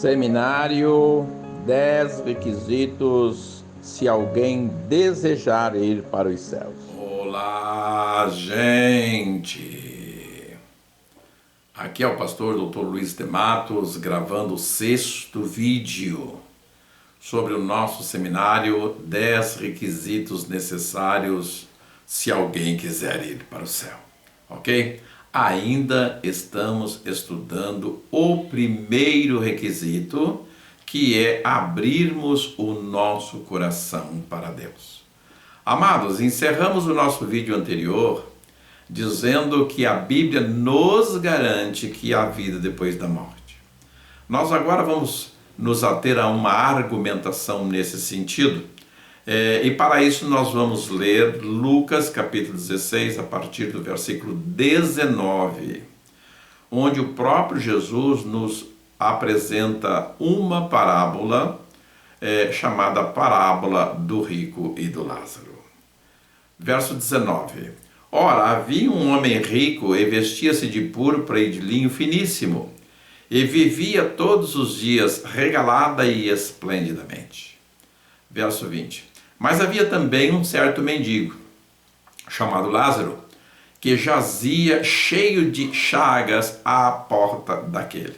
Seminário 10 requisitos se alguém desejar ir para os céus. Olá, gente! Aqui é o pastor Dr. Luiz de Matos gravando o 6º vídeo sobre o nosso seminário 10 requisitos necessários se alguém quiser ir para o céu, ok? Ainda estamos estudando o primeiro requisito, que é abrirmos o nosso coração para Deus. Amados, encerramos o nosso vídeo anterior dizendo que a Bíblia nos garante que há vida depois da morte. Nós agora vamos nos ater a uma argumentação nesse sentido, e para isso nós vamos ler Lucas capítulo 16, a partir do versículo 19, onde o próprio Jesus nos apresenta uma parábola chamada parábola do rico e do Lázaro. Verso 19. Ora, havia um homem rico e vestia-se de púrpura e de linho finíssimo, e vivia todos os dias regalada e esplendidamente. Verso 20. Mas havia também um certo mendigo, chamado Lázaro, que jazia cheio de chagas à porta daquele.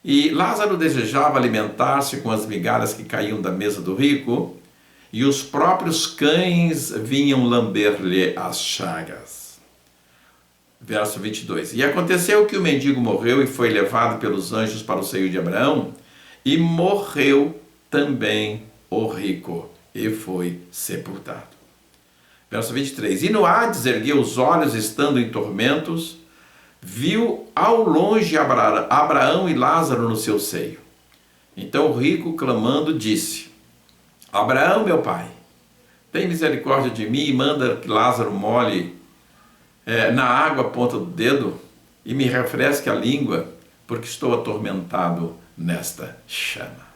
E Lázaro desejava alimentar-se com as migalhas que caíam da mesa do rico, e os próprios cães vinham lamber-lhe as chagas. Verso 22. E aconteceu que o mendigo morreu e foi levado pelos anjos para o seio de Abraão, e morreu também o rico, e foi sepultado. Verso 23. E no Hades ergueu os olhos, estando em tormentos, viu ao longe Abraão e Lázaro no seu seio. Então o rico, clamando, disse: Abraão, meu pai, tem misericórdia de mim e manda que Lázaro molhe na água a ponta do dedo e me refresque a língua, porque estou atormentado nesta chama.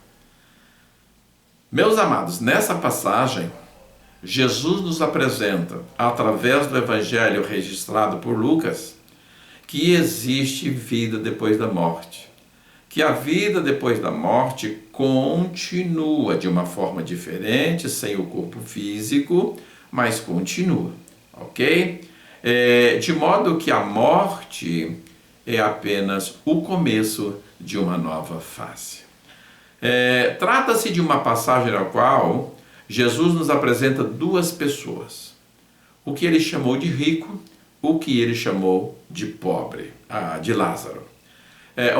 Meus amados, nessa passagem, Jesus nos apresenta, através do evangelho registrado por Lucas, que existe vida depois da morte. Que a vida depois da morte continua de uma forma diferente, sem o corpo físico, mas continua, ok? De modo que a morte é apenas o começo de uma nova fase. Trata-se de uma passagem na qual Jesus nos apresenta duas pessoas. O que ele chamou de rico, o que ele chamou de pobre, de Lázaro.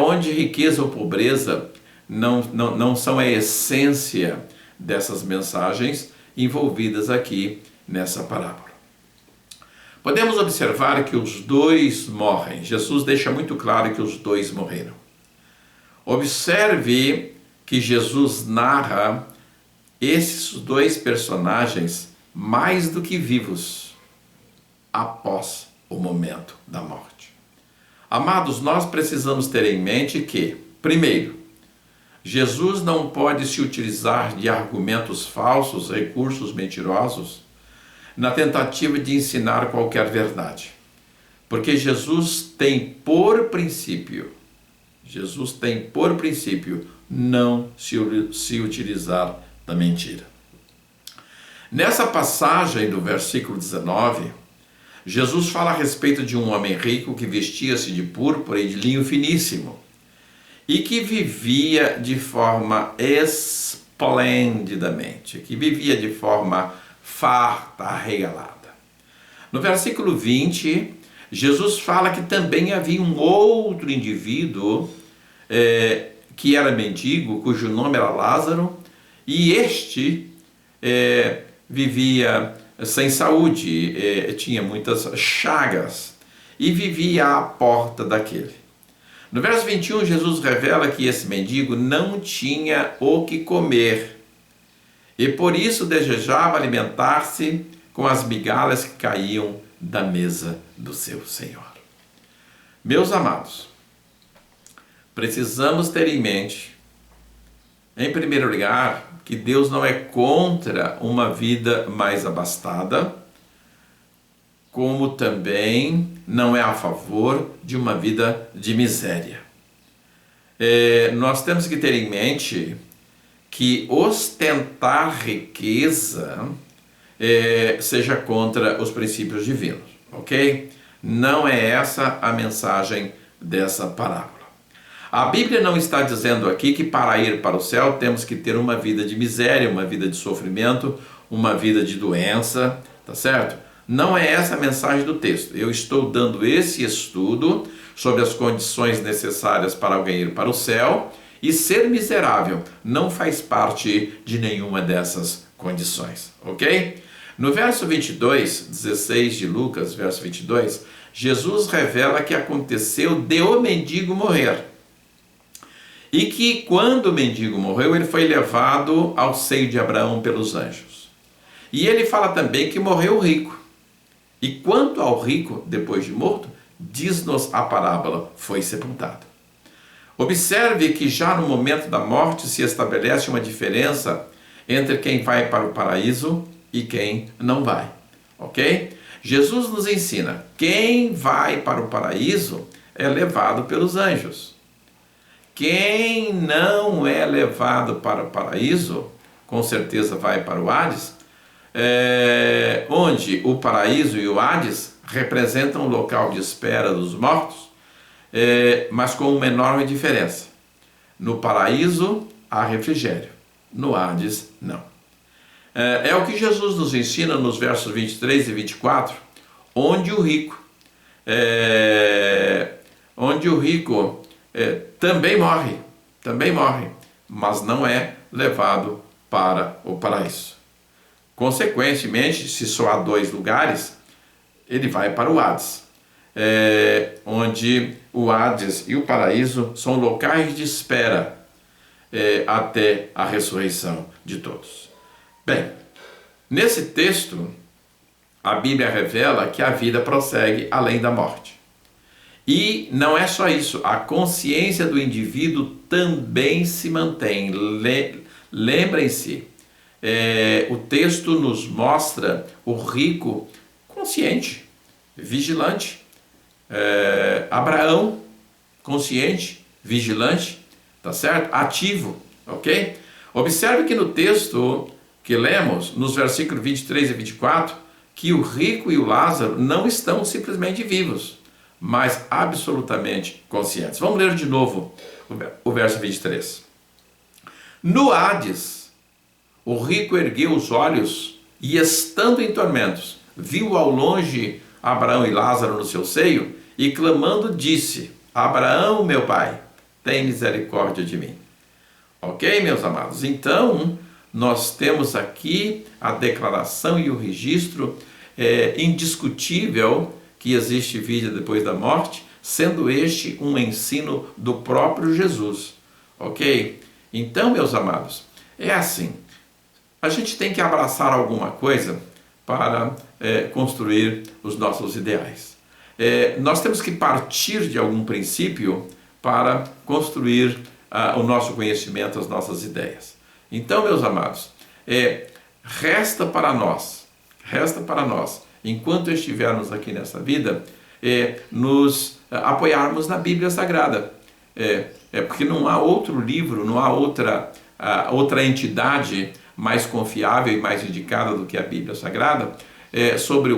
Onde riqueza ou pobreza não são a essência dessas mensagens envolvidas aqui nessa parábola. Podemos observar que os dois morrem. Jesus deixa muito claro que os dois morreram. Observe que Jesus narra esses dois personagens mais do que vivos após o momento da morte. Amados, nós precisamos ter em mente que, primeiro, Jesus não pode se utilizar de argumentos falsos, recursos mentirosos, na tentativa de ensinar qualquer verdade. Porque Jesus tem por princípio não se utilizar da mentira. Nessa passagem do versículo 19, Jesus fala a respeito de um homem rico que vestia-se de púrpura e de linho finíssimo e que vivia de forma esplendidamente, que vivia de forma farta, arregalada. No versículo 20, Jesus fala que também havia um outro indivíduo que era mendigo, cujo nome era Lázaro, e este vivia sem saúde, tinha muitas chagas e vivia à porta daquele. No verso 21, Jesus revela que esse mendigo não tinha o que comer e por isso desejava alimentar-se com as migalhas que caíam da mesa do seu Senhor. Meus amados, precisamos ter em mente, em primeiro lugar, que Deus não é contra uma vida mais abastada, como também não é a favor de uma vida de miséria. nós temos que ter em mente que ostentar riqueza seja contra os princípios divinos, ok? Não é essa a mensagem dessa parábola. A Bíblia não está dizendo aqui que para ir para o céu temos que ter uma vida de miséria, uma vida de sofrimento, uma vida de doença, tá certo? Não é essa a mensagem do texto. Eu estou dando esse estudo sobre as condições necessárias para alguém ir para o céu, e ser miserável não faz parte de nenhuma dessas condições, ok? No verso 22, 16 de Lucas, verso 22, Jesus revela que aconteceu de o mendigo morrer. E que quando o mendigo morreu, ele foi levado ao seio de Abraão pelos anjos. E ele fala também que morreu o rico. E quanto ao rico, depois de morto, diz-nos a parábola, foi sepultado. Observe que já no momento da morte se estabelece uma diferença entre quem vai para o paraíso e quem não vai, ok? Jesus nos ensina, quem vai para o paraíso é levado pelos anjos. Quem não é levado para o paraíso, com certeza vai para o Hades, onde o paraíso e o Hades representam o local de espera dos mortos, mas com uma enorme diferença. No paraíso há refrigério, no Hades não. É o que Jesus nos ensina nos versos 23 e 24, onde o rico também morre, mas não é levado para o paraíso. Consequentemente, se só há dois lugares, ele vai para o Hades, onde o Hades e o paraíso são locais de espera até a ressurreição de todos. Bem, nesse texto, a Bíblia revela que a vida prossegue além da morte. E não é só isso, a consciência do indivíduo também se mantém. Lembrem-se, o texto nos mostra o rico consciente, vigilante. Abraão, consciente, vigilante, tá certo? Ativo, ok? Observe que no texto que lemos, nos versículos 23 e 24, que o rico e o Lázaro não estão simplesmente vivos, mas absolutamente conscientes. Vamos ler de novo o verso 23. No Hades, o rico ergueu os olhos e, estando em tormentos, viu ao longe Abraão e Lázaro no seu seio e, clamando, disse: Abraão, meu pai, tem misericórdia de mim. Ok, meus amados? Então, nós temos aqui a declaração e o registro indiscutível que existe vida depois da morte, sendo este um ensino do próprio Jesus. Ok? Então, meus amados, é assim. A gente tem que abraçar alguma coisa para construir os nossos ideais. Nós temos que partir de algum princípio para construir o nosso conhecimento, as nossas ideias. Então, meus amados, resta para nós, enquanto estivermos aqui nessa vida, nos apoiarmos na Bíblia Sagrada. Porque não há outro livro, não há outra entidade mais confiável e mais indicada do que a Bíblia Sagrada, sobre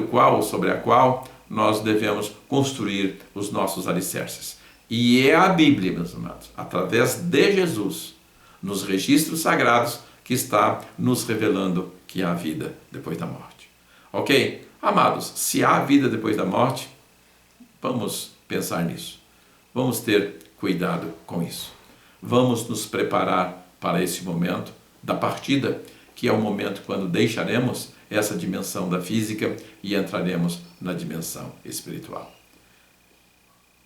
a qual nós devemos construir os nossos alicerces. E é a Bíblia, meus amados, através de Jesus, nos registros sagrados, que está nos revelando que há vida depois da morte. Ok? Amados, se há vida depois da morte, vamos pensar nisso. Vamos ter cuidado com isso. Vamos nos preparar para esse momento da partida, que é o momento quando deixaremos essa dimensão da física e entraremos na dimensão espiritual.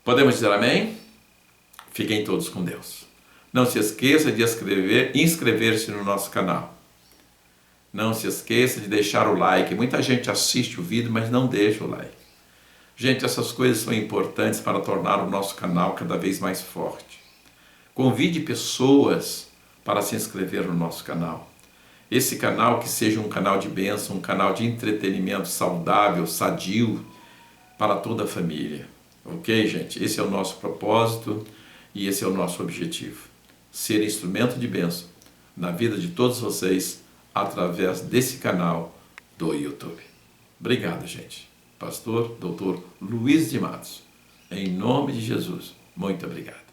Podemos dizer amém? Fiquem todos com Deus. Não se esqueça de inscrever-se no nosso canal. Não se esqueça de deixar o like. Muita gente assiste o vídeo, mas não deixa o like. Gente, essas coisas são importantes para tornar o nosso canal cada vez mais forte. Convide pessoas para se inscrever no nosso canal. Esse canal que seja um canal de bênção, um canal de entretenimento saudável, sadio, para toda a família. Ok, gente? Esse é o nosso propósito E esse é o nosso objetivo, ser instrumento de bênção na vida de todos vocês através desse canal do YouTube. Obrigado, gente. Pastor Dr. Luiz de Matos. Em nome de Jesus, muito obrigado.